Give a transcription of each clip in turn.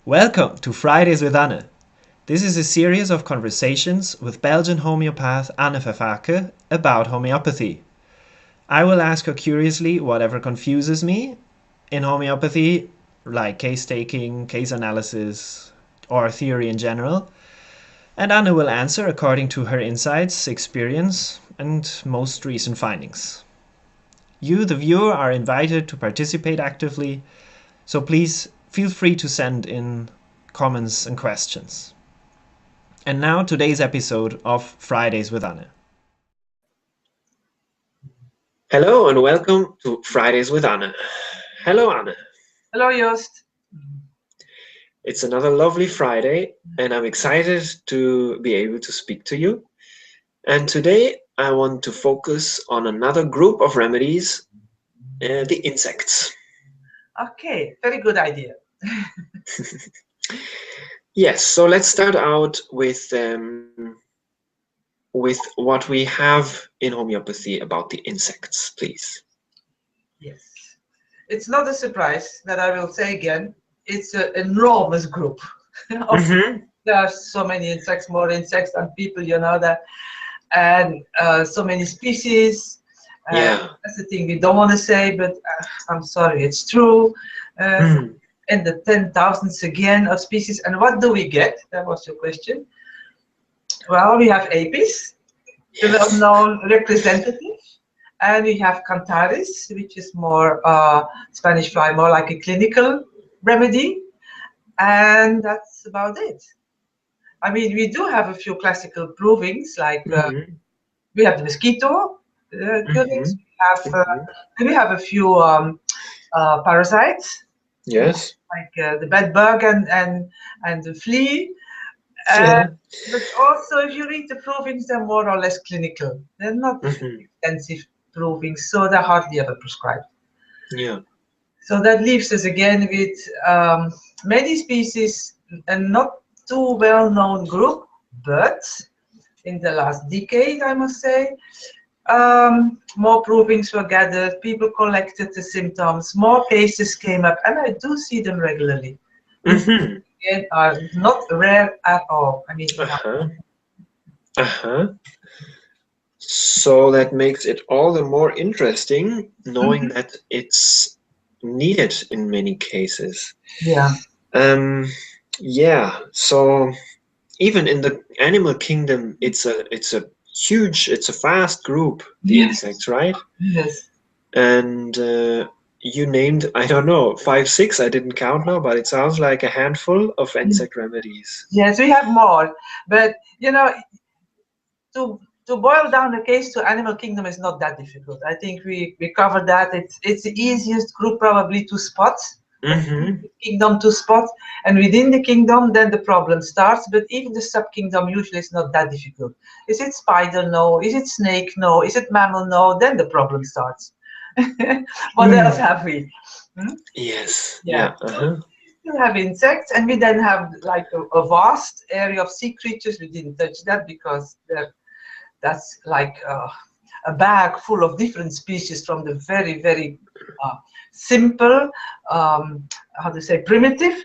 Welcome to Fridays with Anne. This is a series of conversations with Belgian homeopath Anne Vervaeke about homeopathy. I will ask her curiously whatever confuses me in homeopathy, like case taking, case analysis, or theory in general, and Anne will answer according to her insights, experience, and most recent findings. You, the viewer, are invited to participate actively, so please feel free to send in comments and questions. And now today's episode of Fridays with Anne. Hello and welcome to Fridays with Anne. Hello, Anne. Hello, Joost. It's another lovely Friday, and I'm excited to be able to speak to you. And today I want to focus on another group of remedies, the insects. Okay, very good idea. Yes, so let's start out with what we have in homeopathy about the insects, please. Yes. It's not a surprise that I will say again, it's an enormous group. There are so many insects, more insects than people, you know that. And so many species. Yeah. That's the thing we don't want to say, but I'm sorry, it's true. And the 10,000s again of species. And what do we get? That was your question. Well, we have Apis, the well-known representative, and we have Cantaris, which is more Spanish fly, more like a clinical remedy, and that's about it. I mean, we do have a few classical provings, like we have the mosquito killings, we have a few parasites. Yes. Like the bed bug and the flea. But also, if you read the provings, they're more or less clinical. They're not extensive provings, so they're hardly ever prescribed. Yeah. So that leaves us again with many species, and not too well-known group, but in the last decade, I must say, more provings were gathered, people collected the symptoms, more cases came up, and I do see them regularly. Again, are not rare at all. I mean, So that makes it all the more interesting, knowing that it's needed in many cases. Yeah. Yeah. So even in the animal kingdom, it's a vast group, the insects, right? Yes. And you named, I don't know, 5, 6, I didn't count now, but it sounds like a handful of insect remedies. Yes, we have more, but you know, to boil down the case to animal kingdom is not that difficult. I think we covered that. It's the easiest group probably to spot. Kingdom to spot, and within the kingdom then the problem starts, but even the sub-kingdom usually is not that difficult. Is it spider? No. Is it snake? No. Is it mammal? No. Then the problem starts. What else have we? Yes. Yeah. We have insects, and we then have like a vast area of sea creatures. We didn't touch that because that's like a bag full of different species, from the very, very simple, how to say, primitive,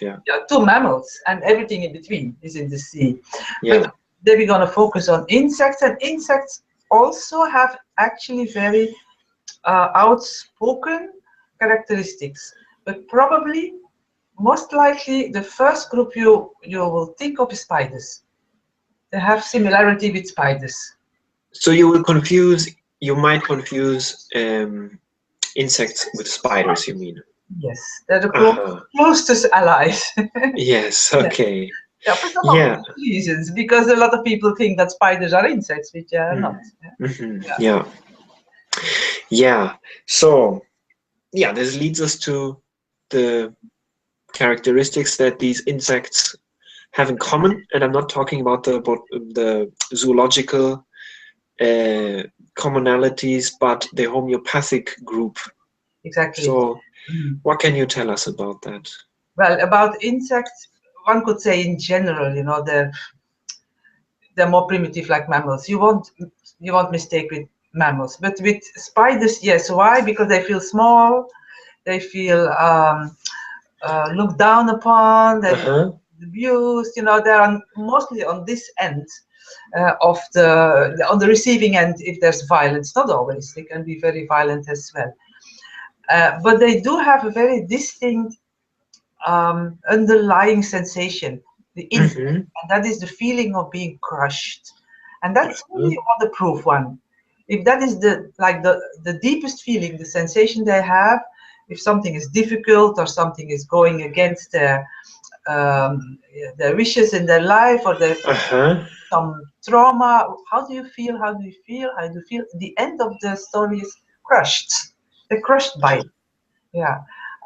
yeah, to mammals, and everything in between is in the sea. Yeah. But then we're going to focus on insects, and insects also have actually very outspoken characteristics. But probably, most likely, the first group you will think of is spiders. They have similarity with spiders. So you might confuse insects with spiders, you mean? Yes, they're the closest allies. Yes, okay. Yeah, for some obvious reasons, because a lot of people think that spiders are insects, which are not. Yeah. So, yeah, this leads us to the characteristics that these insects have in common, and I'm not talking about the zoological commonalities, but the homeopathic group. Exactly. So, what can you tell us about that? Well, about insects, one could say in general, you know, they're more primitive, like mammals. You won't mistake with mammals, but with spiders, yes. Why? Because they feel small, they feel looked down upon, that Uh-huh. abused. You know, they're mostly on this end of on the receiving end. If there's violence, not always, they can be very violent as well. But they do have a very distinct underlying sensation, the instinct, Mm-hmm. and that is the feeling of being crushed. And that's Uh-huh. only a waterproof one. If that is the deepest feeling, the sensation they have, if something is difficult or something is going against their wishes in their life, or there's Uh-huh. some trauma, how do you feel? How do you feel? How do you feel? The end of the story is crushed. They're crushed by it. Yeah,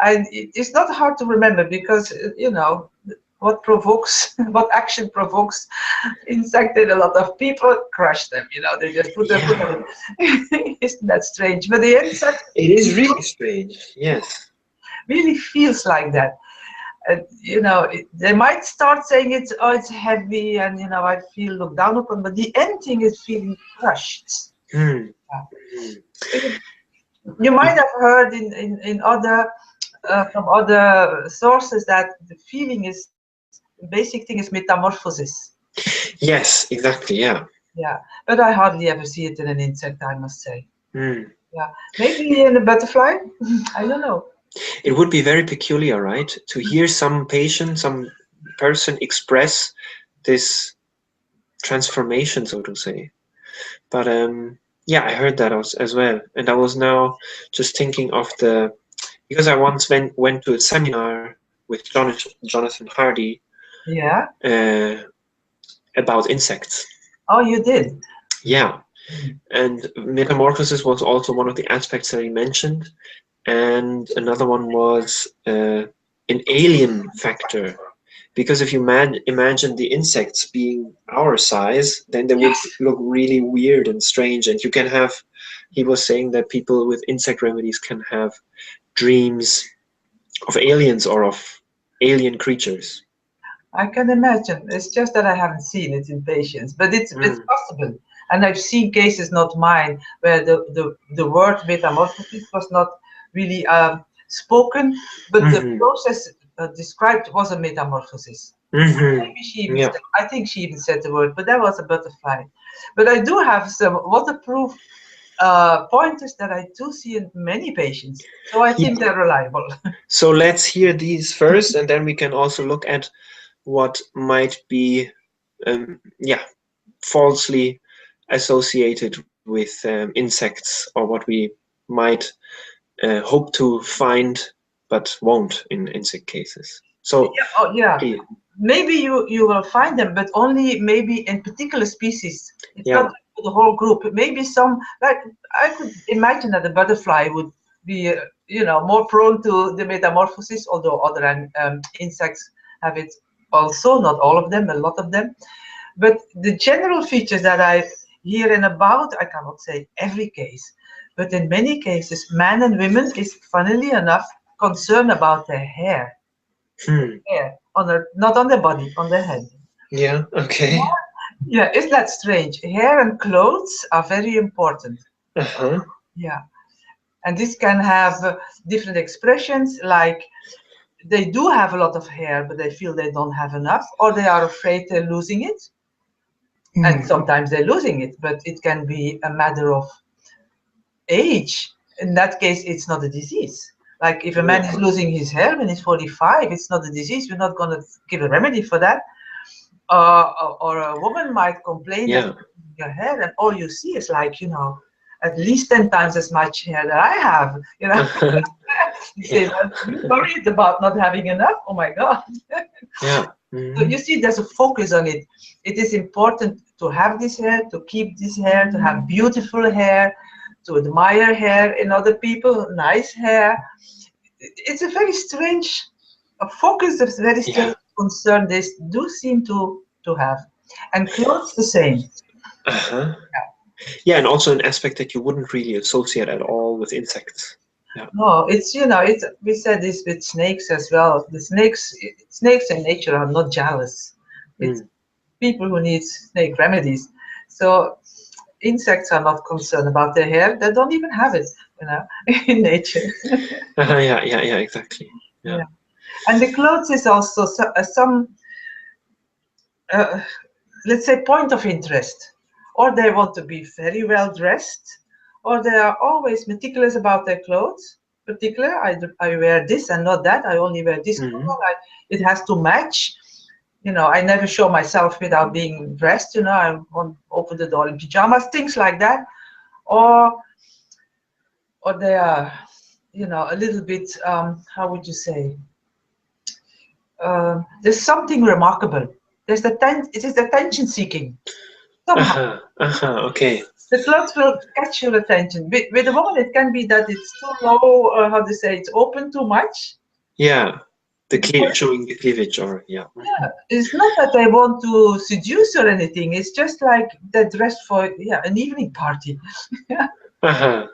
and it's not hard to remember because you know what provokes, what action provokes insect in a lot of people, crush them. You know, they just put their foot on Yeah. it. Isn't that strange? But the insect It is really strange. Yes. really feels like that. You know, they might start saying it's heavy, and you know, I feel looked down upon, but the end thing is feeling crushed. Hmm. You might have heard in other from other sources that the feeling is basic thing is metamorphosis. Yes, exactly. Yeah. Yeah, but I hardly ever see it in an insect, I must say. Hmm. Yeah, maybe in a butterfly. I don't know. It would be very peculiar, right, to hear some patient, some person express this transformation, so to say. But yeah, I heard that as well, and I was now just thinking of because I once went to a seminar with Jonathan Hardy Yeah. uh, about insects. Oh, you did. Yeah, and metamorphosis was also one of the aspects that he mentioned, and another one was an alien factor. Because if you imagine the insects being our size, then they would look really weird and strange. And you can have, he was saying that people with insect remedies can have dreams of aliens or of alien creatures. I can imagine. It's just that I haven't seen it in patients, but it's Mm. possible. And I've seen cases, not mine, where the word metamorphosis was not really spoken, but the Hmm. process described was a metamorphosis. Hmm. Maybe she even Yeah. said, I think she even said the word, but that was a butterfly. But I do have some waterproof pointers that I do see in many patients. So I think they're reliable. So let's hear these first, and then we can also look at what might be, yeah, falsely associated with insects, or what we might hope to find but won't in insect cases. So, Yeah, oh, yeah. please. Maybe you will find them, but only maybe in particular species. It's Yeah. not for the whole group. Maybe some, like I could imagine that the butterfly would be, you know, more prone to the metamorphosis, although other insects have it also. Not all of them, a lot of them. But the general features that I hear and about, I cannot say every case, but in many cases, men and women is, funnily enough, concerned about their hair. Hmm. Hair on their, not on their body, on their head. Yeah. Okay. Yeah, isn't that strange? Hair and clothes are very important. Uh-huh. Yeah, and this can have different expressions, like they do have a lot of hair, but they feel they don't have enough, or they are afraid they're losing it. And sometimes they're losing it, but it can be a matter of age. In that case, it's not a disease. Like if a man is losing his hair when he's 45, it's not a disease. We're not going to give a remedy for that. Or a woman might complain that Yeah. your hair, and all you see is like, you know, at least 10 times as much hair that I have. You know, you say, Yeah. well, you're worried about not having enough. Oh my God. Yeah. So Mhm. you see, there's a focus on it. It is important to have this hair, to keep this hair, to have beautiful hair, to admire hair in other people, nice hair. It's a very strange focus, a very Yeah. strange concern they do seem to have. And clothes the same. Uh-huh. Yeah, and also an aspect that you wouldn't really associate at all with insects. Yeah. No, it's, you know, it's, we said this with snakes as well. The snakes in nature are not jealous. It's Mm. people who need snake remedies. So insects are not concerned about their hair. They don't even have it, you know, in nature. Uh-huh. Yeah. Yeah. Yeah. Exactly. Yeah. Yeah. And the clothes is also some, let's say, point of interest. Or they want to be very well dressed, or they are always meticulous about their clothes. Particular, I wear this and not that. I only wear this color. It has to match. You know, I never show myself without being dressed. You know, I won't open the door in pajamas, things like that. Or they are, you know, a little bit, how would you say? There's something remarkable. It is attention seeking. Somehow. Okay. The clothes will catch your attention. With a woman, it can be that it's too low, or how to say, it's open too much. Yeah. Showing the cleavage, or yeah. Yeah, it's not that they want to seduce or anything. It's just like they're dressed for an evening party. Not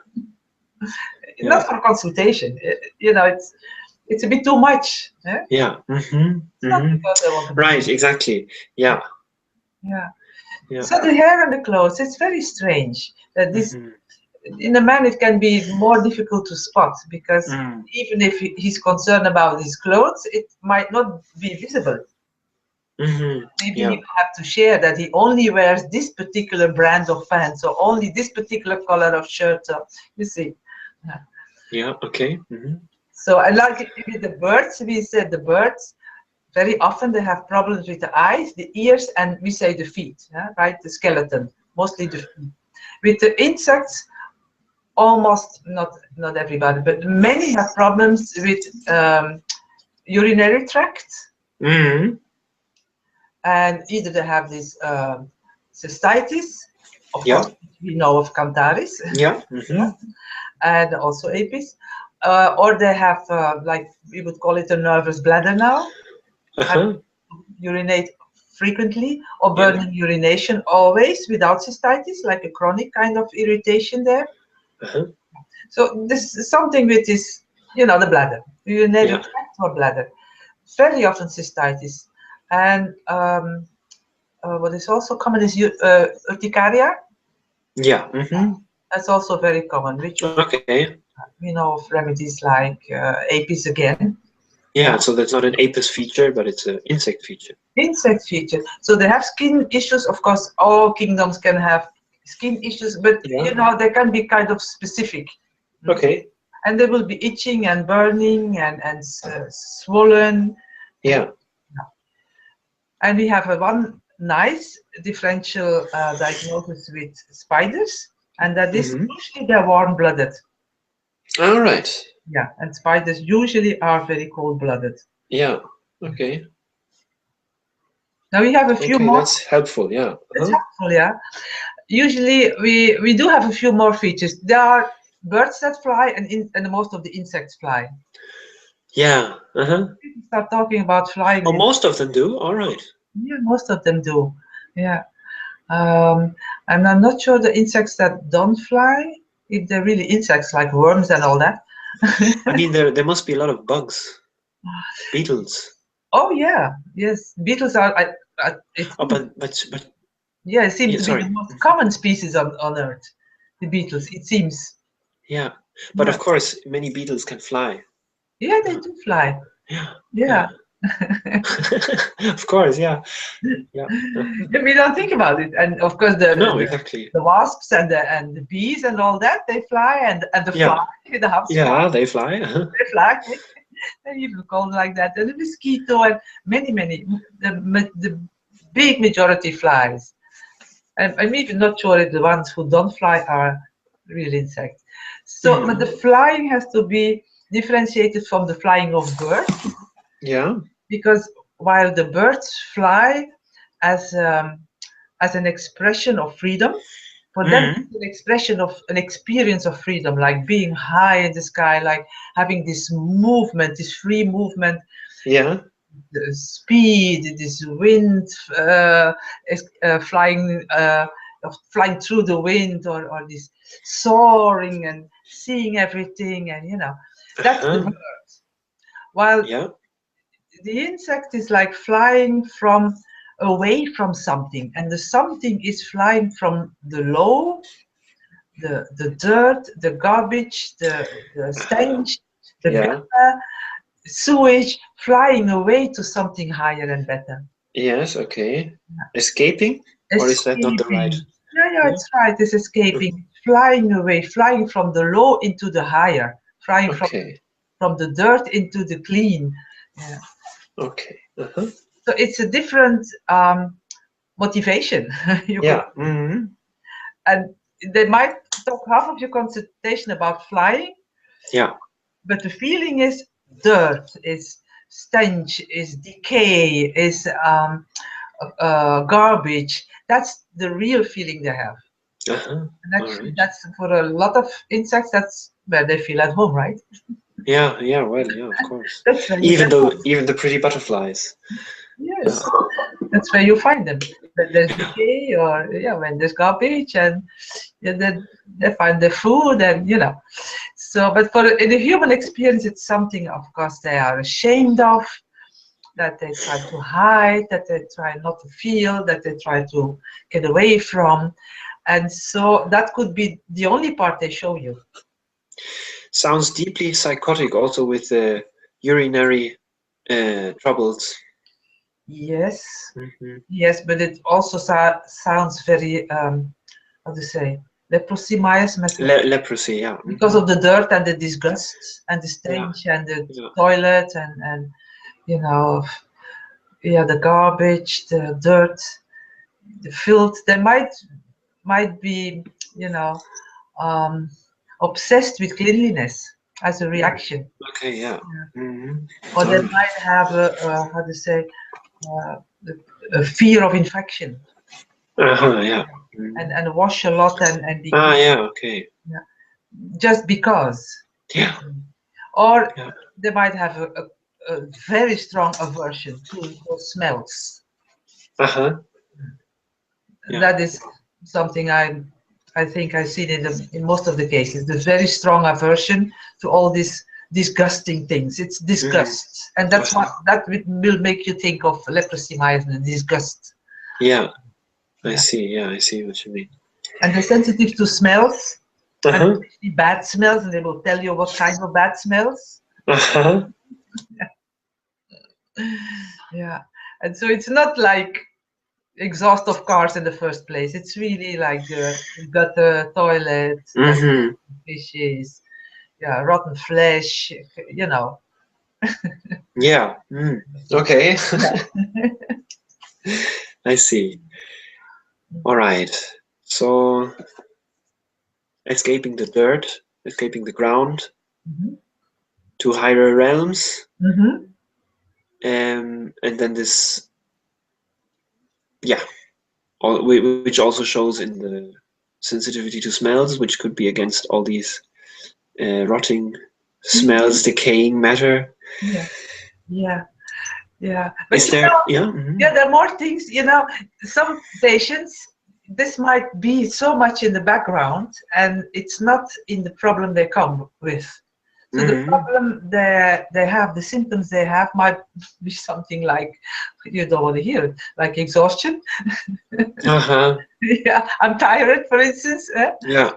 for consultation. You know, it's a bit too much. Yeah. It's not because they want to Right. Exactly. Yeah. Yeah. Yeah. So the hair and the clothes, it's very strange that this. In a man, it can be more difficult to spot because even if he's concerned about his clothes, it might not be visible. Maybe he will have to share that he only wears this particular brand of pants or only this particular color of shirt. So, you see. Yeah. Okay. So I like with the birds. We said the birds very often they have problems with the eyes, the ears, and we say the feet. Right, the skeleton, mostly the feet. With the insects, almost not everybody, but many have problems with urinary tract. And either they have this cystitis, of course, we know of Cantaris, and also Apis, or they have, like we would call it a nervous bladder now, urinate frequently, or burning urination always without cystitis, like a chronic kind of irritation there. So this is something which is, you know, the bladder, urinary tract or bladder, very often cystitis. And what is also common is urticaria. Yeah. That's also very common. Which we know of remedies like Apis again. Yeah, so that's not an Apis feature, but it's an insect feature. Insect feature. So they have skin issues. Of course, all kingdoms can have skin issues, but you know they can be kind of specific. Okay. And they will be itching and burning and swollen. Yeah. And we have one nice differential diagnosis with spiders, and that is usually they're warm-blooded. All right. Yeah, and spiders usually are very cold-blooded. Yeah. Okay. Now we have a few more. That's helpful. Yeah. That's helpful. Yeah. Usually we do have a few more features. There are birds that fly, and most of the insects fly. Yeah. People start talking about flying. Oh, most of them do. All right. Yeah, most of them do. Yeah. And I'm not sure the insects that don't fly, if they're really insects like worms and all that. I mean, there must be a lot of bugs, beetles. Oh yeah, yes, beetles are. But yeah, it seems to be the most common species on Earth. The beetles, it seems. Yeah, but of course, many beetles can fly. Yeah, they do fly. Yeah. Of course, yeah. We don't think about it, and of course the wasps and the bees and all that, they fly, and the fly, the house. Yeah, they fly. They fly. They even call it like that. And the mosquito and many the big majority flies. And I'm even not sure if the ones who don't fly are real insects. So, but the flying has to be differentiated from the flying of birds. Yeah. Because while the birds fly as an expression of freedom, for them it's an expression of an experience of freedom, like being high in the sky, like having this movement, this free movement. Yeah. The speed, this wind, flying through the wind, or this soaring and seeing everything, and you know, that's the bird. While the insect is like flying from away from something, and the something is flying from the low, the dirt, the garbage, the stench, the sewage, flying away to something higher and better. Yes, okay. Escaping? Or is that not the right? Escaping. Yeah, Yeah. it's right. It's escaping, flying away, flying from the low into the higher, flying Okay, from the dirt into the clean. Yeah. okay. Uh-huh. So it's a different motivation. You Yeah. could, Mm-hmm. and they might talk half of your consultation about flying, Yeah. but the feeling is dirt, is stench, is decay, is garbage. That's the real feeling they have. Uh-huh. And All actually, right. that's for a lot of insects. That's where they feel at home, right? Yeah, yeah, well, yeah, of course. That's where you Even get though, them. even the pretty butterflies. Yes, that's where you find them. When there's Yeah. decay, or yeah, when there's garbage, and yeah, they find the food, and you know. So, but for in the human experience, it's something, of course, they are ashamed of, that they try to hide, that they try not to feel, that they try to get away from, and so that could be the only part they show you. Sounds deeply psychotic also with the urinary troubles. Yes, Mm-hmm. yes, but it also sounds very, how to say, leprosy miasma, Leprosy, yeah. because Mm-hmm. of the dirt and the disgust and the Yeah, stench and the yeah. toilet and you know, yeah, the garbage, the dirt, the filth. They might be, you know, um, obsessed with cleanliness as a reaction, Okay, yeah. Mm-hmm. or they Totally. might have a how to say, uh, a fear of infection, Uh-huh, yeah. Mm-hmm. and wash a lot and be Ah, clean, yeah, okay. just because. Yeah, Or yeah. they might have a very strong aversion to those smells. Uh-huh. Yeah. That is something I think I've seen in most of the cases. There's very strong aversion to all these disgusting things. It's disgust, and that's what will make you think of leprosy miasma, disgust. Yeah, I Yeah. see. Yeah, I see what you mean. And they're sensitive to smells, and Uh-huh. especially bad smells, and they will tell you what kind of bad smells. Uh-huh. Yeah, and so it's not like exhaust of cars in the first place. It's really like the gutter, toilet, Mm-hmm. fishes, yeah, rotten flesh, you know. Yeah. Mm. Okay. I see. All right. So escaping the dirt, escaping the ground Mm-hmm. to higher realms, Mm-hmm. and then this, yeah, which also shows in the sensitivity to smells, which could be against all these rotting smells, decaying matter. Yeah, yeah, yeah. But Is there? Yeah. Mm-hmm. yeah, there are more things. You know, some patients, this might be so much in the background, and it's not in the problem they come with. So the Mm-hmm. problem they have, the symptoms they have, might be something like, you don't want to hear it, like exhaustion. Uh-huh. Yeah, I'm tired, for instance. Yeah.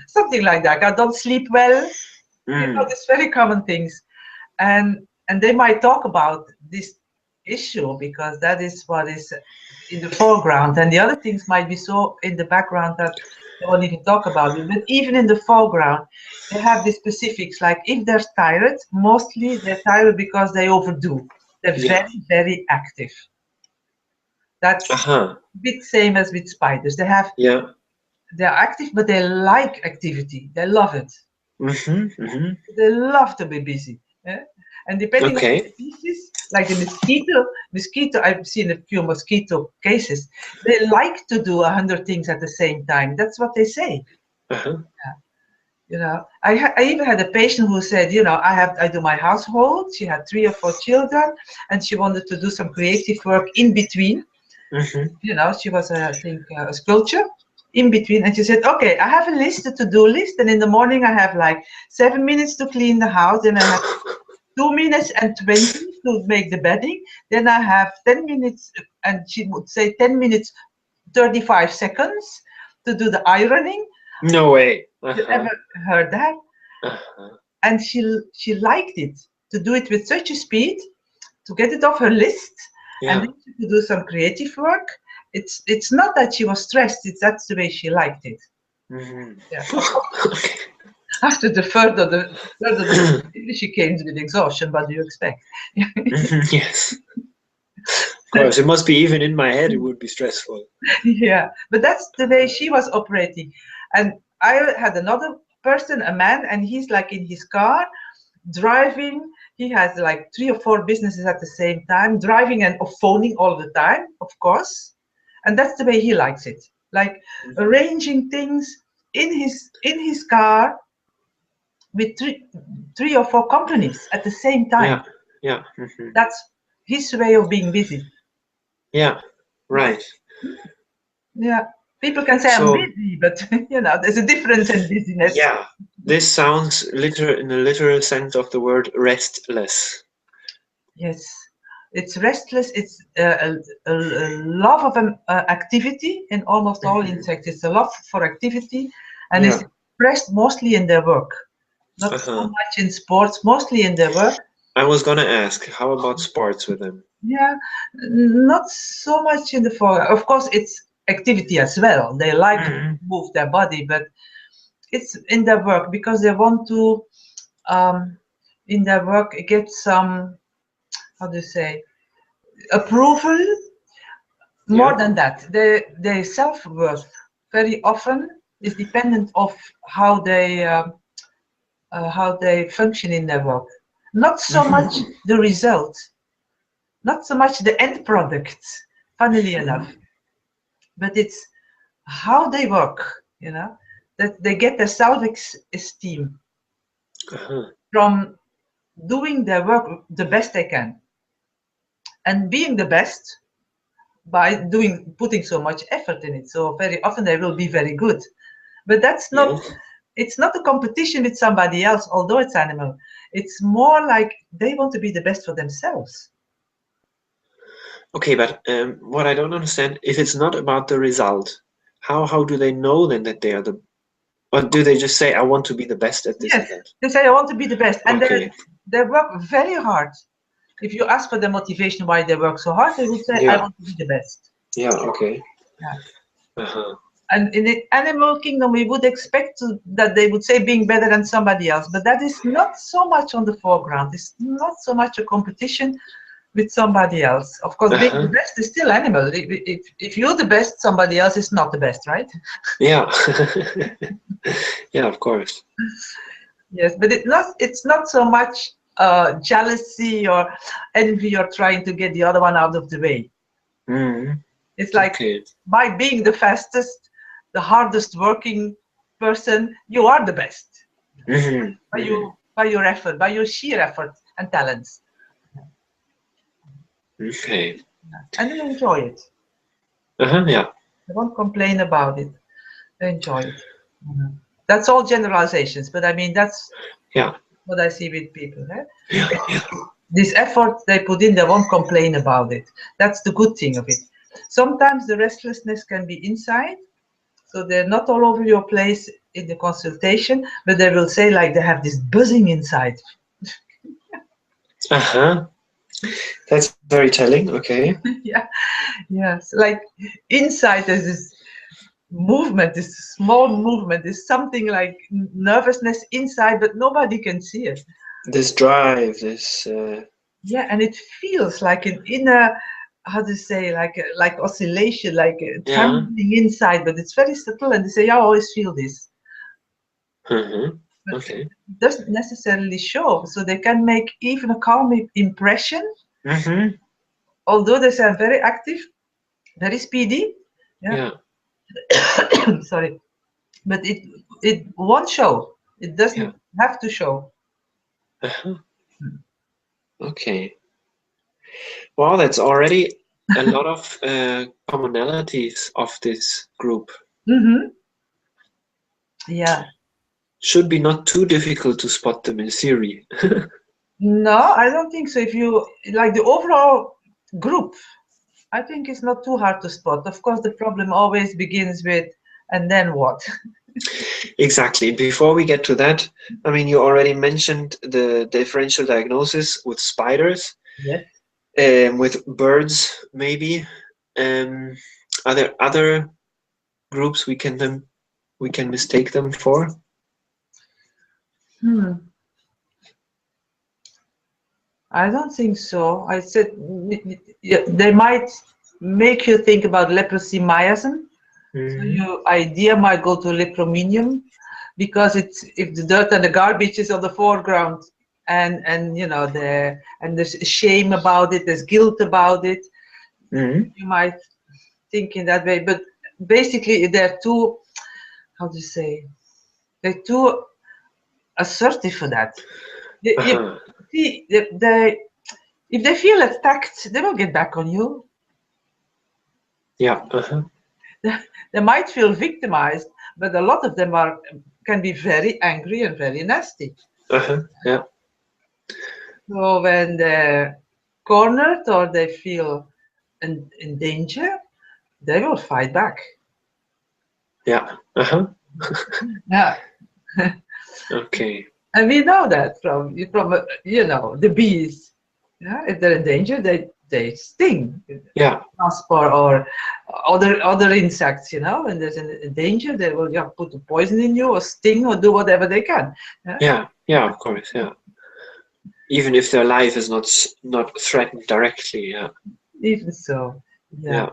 Something like that. I don't sleep well. You know, Mm. these very common things, and they might talk about this issue because that is what is in the foreground, and the other things might be so in the background that they won't even talk about it. But even in the foreground, they have the specifics. Like if they're tired, mostly they're tired because they overdo. They're Yeah. very, very active. That's Uh-huh. a bit same as with spiders. Yeah. They're active, but they like activity. They love it. Mm-hmm. Mm-hmm. They love to be busy. Yeah? And depending on the Okay. species, like the mosquito, I've seen a few mosquito cases. They like to do 100 things at the same time. That's what they say. Uh-huh. You know, I even had a patient who said, you know, I do my household. She had 3 or 4 children, and she wanted to do some creative work in between. Mm-hmm. You know, she was, I think, a sculpture in between, and she said, okay, I have a list, a to-do list, and in the morning I have like 7 minutes to clean the house, and I have 2 minutes and 20 to make the bedding, then I have 10 minutes, and she would say 10 minutes 35 seconds to do the ironing. No way. You Uh-huh. ever heard that? Uh-huh. And she liked it. to do it with such a speed, to get it off her list, Yeah. and then to do some creative work. It's not that she was stressed, it's that's the way she liked it. Mhm. Yeah. Okay. After the further she came with exhaustion. What do you expect? Mhm, yes. Of course, it must be even in my head. It would be stressful. Yeah, but that's the way she was operating. And I had another person, a man, and he's like in his car driving. He has like 3 or 4 businesses at the same time, driving and phoning all the time, of course. And that's the way he likes it, like arranging things in his car with three or 4 companies at the same time. Yeah. Mhm. That's his way of being busy. Yeah. Right. Yeah, people can say I'm So busy, but there's a difference in busyness. yeah, this sounds in a literal sense of the word restless. Yes, it's restless. It's a love of activity in almost all Mhm. insects. It's a love for activity, and Yeah. it's expressed mostly in their work, not so Uh-huh. much in sports, mostly in their work. I was gonna ask, how about sports with them? Yeah, not so much in the foreground. Of course, it's activity as well. They like to Mhm. move their body, but it's in their work because they want to, in their work, get some, how do you say, approval. More Yeah. than that, their self-worth very often is dependent of how they function in their work. Not so much the result, not so much the end product, funnily enough, but it's how they work, that they get their self-esteem Uh-huh. from doing their work the best they can and being the best by putting so much effort in it. So very often they will be very good, but that's not, Yes. it's not a competition with somebody else, although it's animal. It's more like they want to be the best for themselves. Okay, but what I don't understand, if it's not about the result, how do they know then that they are the, or do they just say, I want to be the best at this and Yes, that? they say I want to be the best, and Okay. they work very hard. If you ask for the motivation why they work so hard, they will say, I Yeah. want to be the best. Yeah. Okay. Yeah. Uh-huh. And in the animal kingdom, we would expect that they would say being better than somebody else, but that is not so much on the foreground. It's not so much a competition with somebody else. Of course, being the Uh-huh. best is still animal. If you're the best, somebody else is not the best, right? Yeah. Yeah, of course. Yes, but it's not so much jealousy or envy or trying to get the other one out of the way. Mm. It's like Okay. by being the fastest, the hardest working person, you are the best Mhm. by your effort, by your sheer effort and talents, Okay. and they enjoy it. Uh-huh. Yeah. They won't complain about it. They enjoy it. Mhm. That's all generalizations, but I mean that's Yeah. what I see with people. Yeah. Yeah. This effort they put in, they won't complain about it. That's the good thing of it. Sometimes the restlessness can be inside, so they're not all over your place in the consultation, but they will say like they have this buzzing inside. Uh-huh. That's very telling. Okay. Yeah, yes, like inside there's this movement, this small movement, there's something like nervousness inside, but nobody can see it. This drive, this Yeah, and it feels like an inner, how to say, like oscillation, like a yeah. trembling inside, but it's very subtle. And they say, "Yeah, I always feel this," Mm-hmm. but Okay. it doesn't necessarily show. So they can make even a calm impression, Mm-hmm. although they are very active, very speedy. Yeah, Yeah. sorry, but it won't show. It Yeah. doesn't have to show. Uh-huh. Okay. Wow, that's already a lot of commonalities of this group. Mm-hmm. Yeah. Should be not too difficult to spot them in theory. No, I don't think so. If you like the overall group, I think it's not too hard to spot. Of course, the problem always begins with, and then what? Exactly. Before we get to that, I mean, you already mentioned the differential diagnosis with spiders, Yes. with birds, maybe. Um, are there other groups we can mistake them for? I don't think so. I said they might make you think about leprosy miasm. So your idea might go to leprominium because it's if the dirt and the garbage is on the foreground and you know and there's shame about it, there's guilt about it. You might think in that way, but basically they're too, how to say, they're too assertive for that. You see, if they feel attacked, they will get back on you. Yeah. They might feel victimized, but a lot of them can be very angry and very nasty. Yeah. So when they're cornered or they feel in danger, they will fight back. Yeah. Yeah. Okay. And we know that from you know the bees. Yeah, if they're in danger, they sting. Yeah. Wasp or other insects, you know, and there's a danger, they will put a poison in you or sting or do whatever they can. Yeah. Yeah. Of course. Yeah. Even if their life is not threatened directly. Yeah. Even so. Yeah.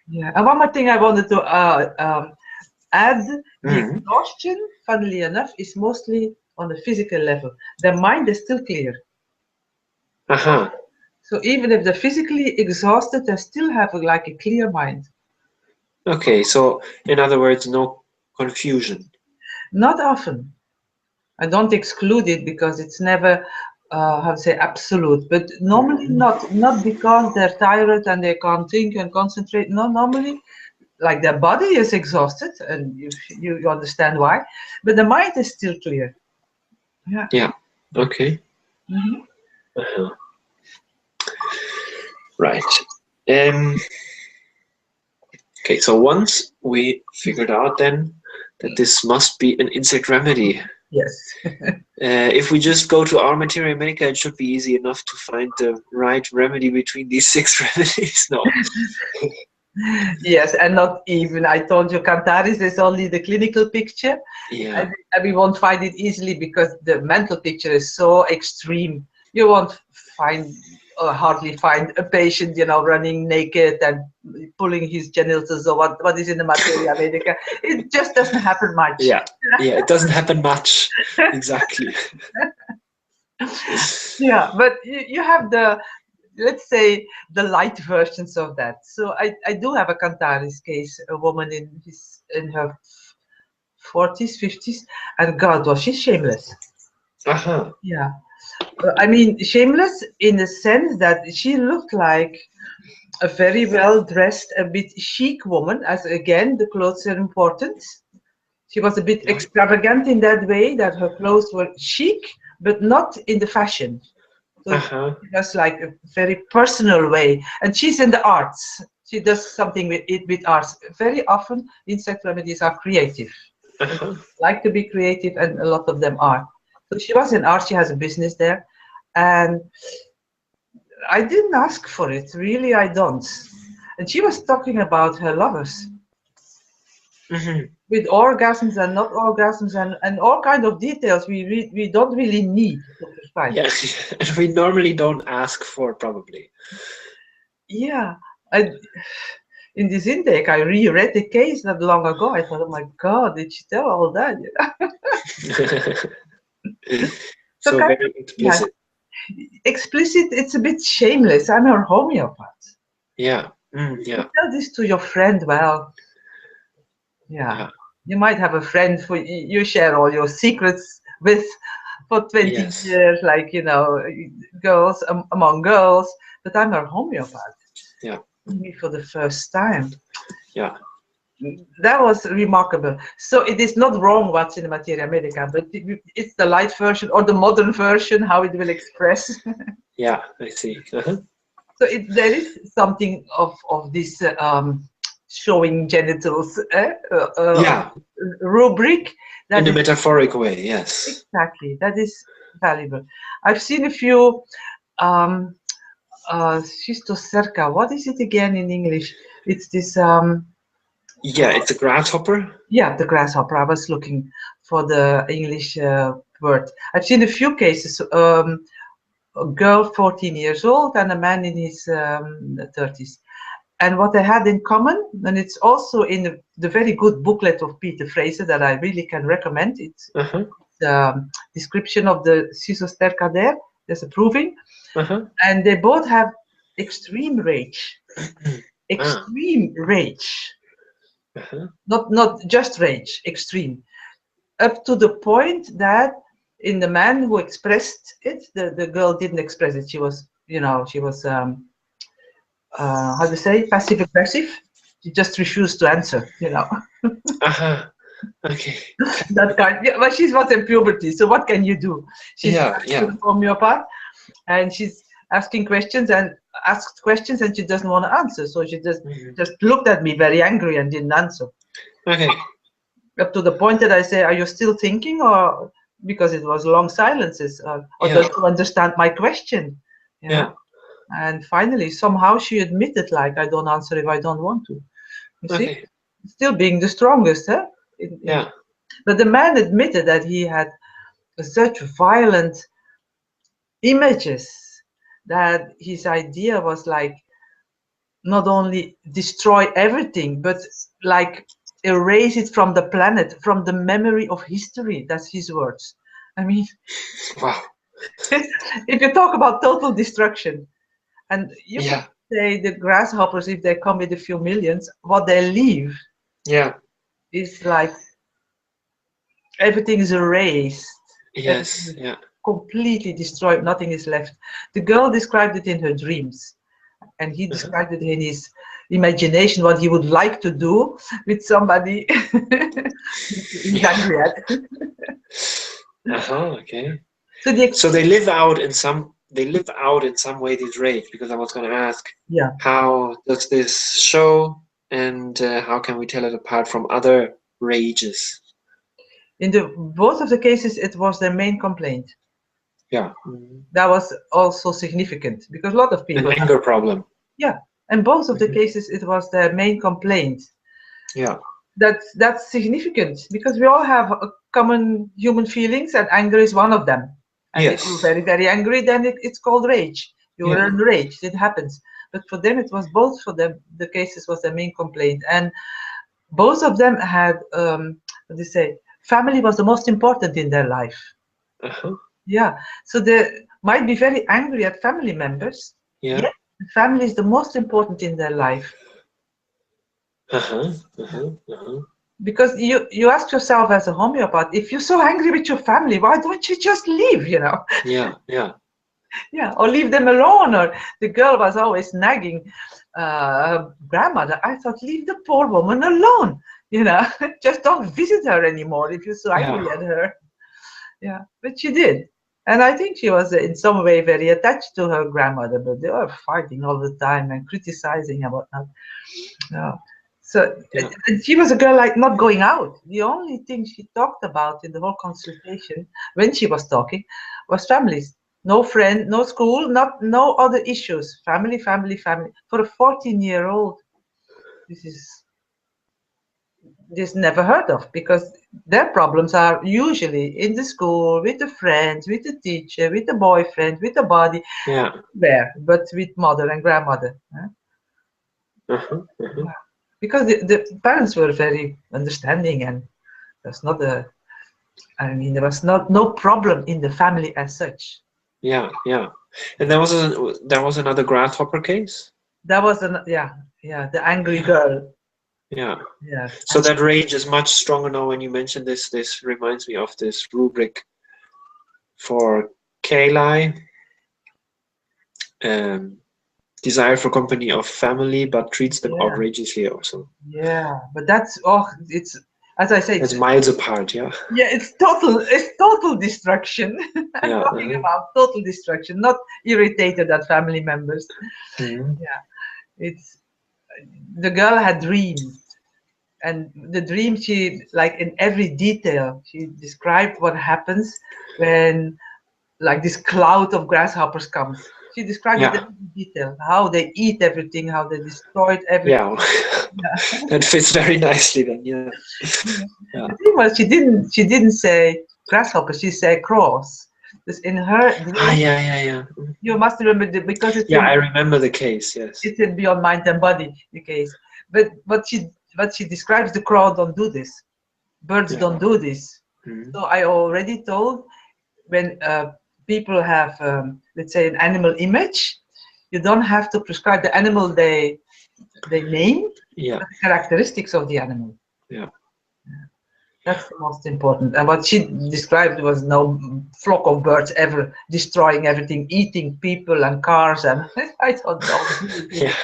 Yeah. And one more thing I wanted to add: the exhaustion, funnily enough, is mostly on the physical level. Their mind is still clear. So even if they're physically exhausted, they still have like a clear mind. Okay, so in other words, no confusion. Not often. I don't exclude it because it's never, how to say, absolute. But normally not because they're tired and they can't think and concentrate. No, normally, like their body is exhausted, and you understand why, but the mind is still clear. Yeah. Yeah. Okay. Right. Okay, so once we figured out then that this must be an insect remedy. Yes. If we just go to our Materia Medica, it should be easy enough to find the right remedy between these 6 remedies. No. Yes, and not even. I told you Cantaris is only the clinical picture. Yeah. And we won't find it easily because the mental picture is so extreme. You won't find hardly find a patient, you know, running naked and pulling his genitals or what is in the Materia Medica. It just doesn't happen much. Yeah, it doesn't happen much. Exactly. Yeah, but you have the, let's say, the light versions of that. So I do have a Cantaris case, a woman in her 40s, 50s, and God, was she shameless. Yeah. I mean, shameless in the sense that she looked like a very well-dressed, a bit chic woman, as again, the clothes are important. She was a bit extravagant in that way, that her clothes were chic, but not in the fashion. So it was like a very personal way. And she's in the arts. She does something with arts. Very often, insect remedies are creative. Like to be creative, and a lot of them are. So she was in art, she has a business there. And I didn't ask for it, really, I don't. And she was talking about her lovers. With orgasms and not orgasms and all kind of details we don't really need to find. Yeah, and we normally don't ask for, probably. Yeah. In this intake, I reread the case not long ago. I thought, oh my God, did she tell all that? So very explicit. Explicit, it's a bit shameless. I'm a homeopath. Yeah. Yeah. You tell this to your friend, well, yeah. You might have a friend who you share all your secrets with for 20 years, like, you know, girls among girls, but I'm a homeopath. Yeah. Me for the first time. Yeah. That was remarkable. So it is not wrong what's in the Materia Medica, but it's the light version or the modern version, how it will express. Yeah, I see. So there is something of this showing genitals Yeah, rubric. That in a is metaphoric way, yes. exactly, that is valuable. I've seen a few Schistocerca. What is it again in English? It's this Yeah, it's a grasshopper. yeah, the grasshopper. I was looking for the English word. I've seen a few cases. A girl 14 years old and a man in his 30s. And what they had in common, and it's also in the very good booklet of Peter Fraser that I really can recommend. It's Uh-huh. the description of the Schistocerca there. There's a proving. Uh-huh. And they both have extreme rage. Extreme rage. Uh-huh. Not just rage, extreme. Up to the point that in the man who expressed it, the girl didn't express it. She was, she was how to say, passive aggressive. She just refused to answer. Uh-huh. Okay. That kind. Yeah, but she was in puberty, so what can you do? She's Yeah, yeah. a homeopath, and she's asking questions and asked questions, and she doesn't want to answer. So she just looked at me very angry and didn't answer. Okay. Up to the point that I say, "Are you still thinking?" Or because it was long silences, or don't you understand my question? Yeah. And finally, somehow she admitted, like, I don't answer if I don't want to. You see, Okay. still being the strongest, huh? Yeah. But the man admitted that he had such violent images that his idea was like not only destroy everything, but like erase it from the planet, from the memory of history. That's his words. I mean, Wow. if you talk about total destruction, and you Yeah. could say the grasshoppers, if they come with a few millions, what they leave Yeah. is like everything is erased. Yes. Yeah. Completely destroyed, nothing is left. The girl described it in her dreams, and he described it in his imagination, what he would like to do with somebody he's angry at. Uh-huh. Okay. So So they live out in some way this rage, because I was going to ask, yeah, how does this show, and how can we tell it apart from other rages? in both of the cases, it was their main complaint. Yeah. That was also significant because a lot of people An anger problem. Yeah, and both of the cases, it was their main complaint. Yeah. That's significant because we all have common human feelings, and anger is one of them. And if you're very, very angry, then it's called rage. You're enraged. It happens. But for them, it was both for them. The cases was their main complaint, and both of them had what do you say? Family was the most important in their life. Yeah, so they might be very angry at family members. Yeah. Yet family is the most important in their life. Because you ask yourself as a homeopath, if you're so angry with your family, why don't you just leave, Yeah. Yeah, or leave them alone. Or the girl was always nagging her grandmother. I thought, leave the poor woman alone, just don't visit her anymore if you're so angry at her. Yeah, but she did. And I think she was in some way very attached to her grandmother, but they were fighting all the time and criticizing and whatnot. So and she was a girl like not going out. The only thing she talked about in the whole consultation when she was talking was families. No friend, no school, no other issues. Family, family, family. For a 14-year-old, this never heard of, because their problems are usually in the school, with the friends, with the teacher, with the boyfriend, with the body. Yeah. There, but with mother and grandmother. Because the parents were very understanding, and there was no problem in the family as such. Yeah. And there was another grasshopper case. That was the angry girl. Yeah. Yeah. So that rage is much stronger now. When you mention this, this reminds me of this rubric for Kaylee. Desire for company of family, but treats them outrageously also. Yeah, but it's as I say, it's miles apart. Yeah. Yeah, it's total destruction. I'm talking about total destruction, not irritated at family members. Yeah, the girl had dreams, and the dream, she, like, in every detail, she described what happens when, like, this cloud of grasshoppers comes. She described it in every detail, how they eat everything, how they destroyed everything. Yeah, that fits very nicely then. Yeah. The thing was, she didn't say grasshoppers, she said crows. Because in her dream, Yeah. you must remember because it's I remember the case. Yes. it's in Beyond Mind and Body, the case. But what she describes, the crow don't do this. Birds don't do this. So I already told, when people have, let's say, an animal image, you don't have to prescribe the animal they name, Yeah. but the characteristics of the animal. Yeah. That's the most important. And what she described was no flock of birds ever destroying everything, eating people and cars, and I thought, no. Yeah.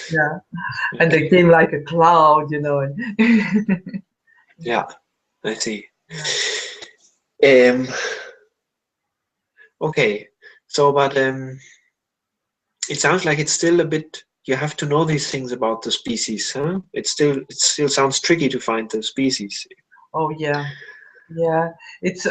Yeah, and they came like a cloud, you know. Yeah, I see. Okay, so but it sounds like it's still a bit. You have to know these things about the species, huh? It still sounds tricky to find the species. Oh yeah, it's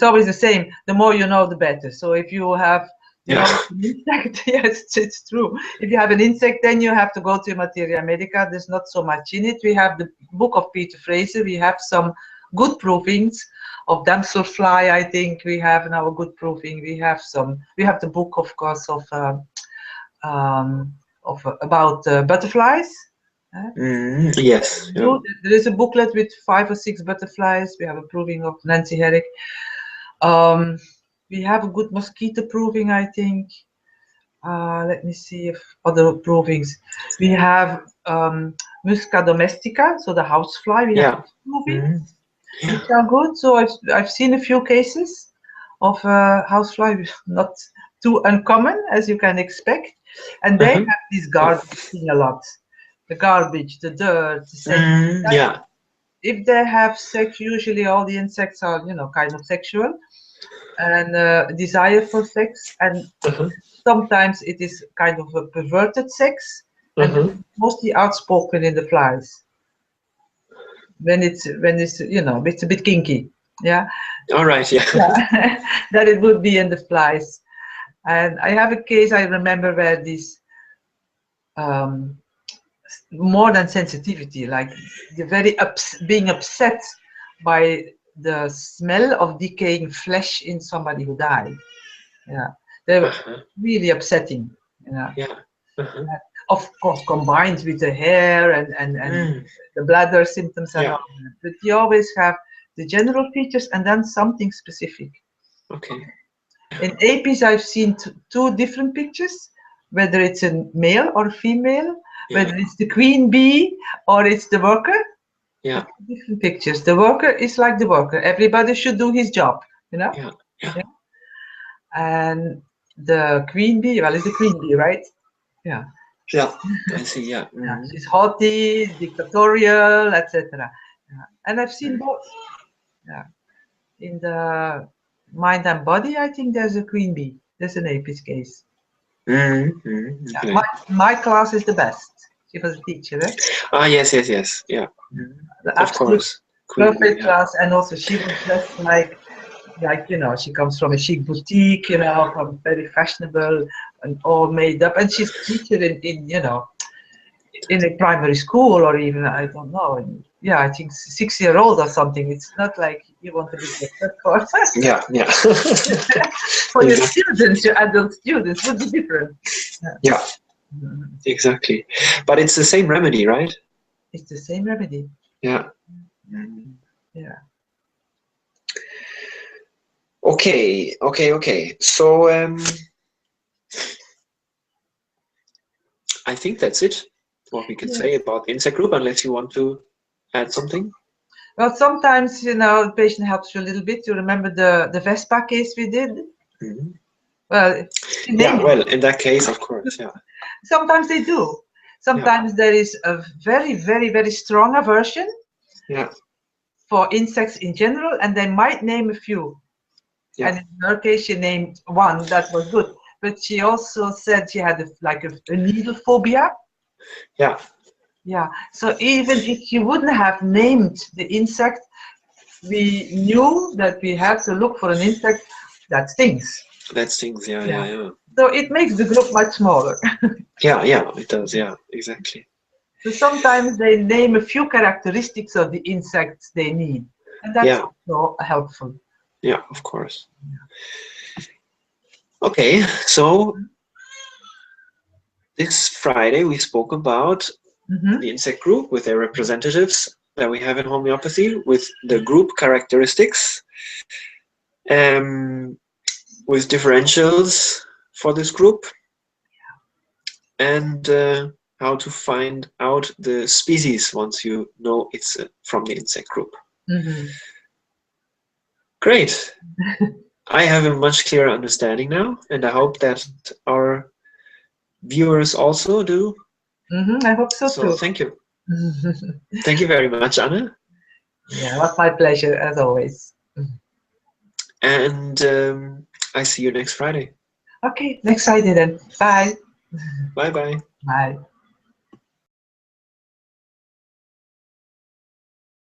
always the same. The more you know, the better. So if you have, you know, an insect, yes, it's true. If you have an insect, then you have to go to Materia Medica. There's not so much in it. We have the book of Peter Fraser. We have some good provings of damselfly. I think we have now a good proving. We have the book, of course, of about butterflies. Yes. Yeah. There is a booklet with 5 or 6 butterflies. We have a proving of Nancy Herrick. We have a good mosquito proving, I think. Let me see if other provings. We have Musca domestica, so the housefly. We have provings, which are good. So I've seen a few cases of housefly, not too uncommon as you can expect, and they have this garbage thing a lot. The garbage, the dirt, the sex. If they have sex, usually all the insects are, you know, kind of sexual and desire for sex, and sometimes it is kind of a perverted sex, and mostly outspoken in the flies. When it's you know, it's a bit kinky, yeah. All right, yeah. That it would be in the flies. And I have a case I remember where this more than sensitivity, like the very being upset by the smell of decaying flesh in somebody who died. Yeah, they were really upsetting. Yeah. Of course, combined with the hair and the bladder symptoms and all that. But you always have the general features and then something specific. Okay. In apis, I've seen two different pictures, whether it's a male or female, whether it's the queen bee or it's the worker. Yeah. Different pictures. The worker is like the worker. Everybody should do his job, you know? Yeah. And the queen bee, well, it's the queen bee, right? Yeah. Yeah, I see, yeah. She's haughty, dictatorial, etc. And I've seen both. Yeah. In the Mind and Body, I think there's a queen bee. There's an apis case. Okay. My class is the best. She was a teacher, eh? Yes. Yeah. Of course. Perfect class, and also she was just like, you know, she comes from a chic boutique, you know, from very fashionable and all made up, and she's a teacher in you know, in a primary school, or even, I don't know, yeah, I think 6-year-old or something. It's not like you want to be the course. Yeah. For your students, your adult students, would be different. Yeah. Exactly. But it's the same remedy, right? It's the same remedy. Yeah. Yeah. Okay. So I think that's it. What we can say about the insect group, unless you want to add something. Well, sometimes, you know, the patient helps you a little bit. You remember the Vespa case we did? Well, well, in that case, of course, yeah. Sometimes they do. Sometimes there is a very, very, very strong aversion for insects in general, and they might name a few. And in her case, she named one that was good. but she also said she had a needle phobia. Yeah. Yeah. So even if you wouldn't have named the insect, we knew that we had to look for an insect that stings. That stings. Yeah. So it makes the group much smaller. Yeah, it does. Yeah, exactly. So sometimes they name a few characteristics of the insects they need, and that's also helpful. Yeah, of course. Okay, so this Friday we spoke about the insect group with their representatives that we have in homeopathy, with the group characteristics, with differentials for this group, and how to find out the species once you know it's from the insect group. Great. I have a much clearer understanding now, and I hope that our viewers also do. I hope so too. So thank you. Thank you very much, Anne. Yeah, it was my pleasure as always. And I see you next Friday. Okay, next Friday then. Bye. Bye-bye. Bye.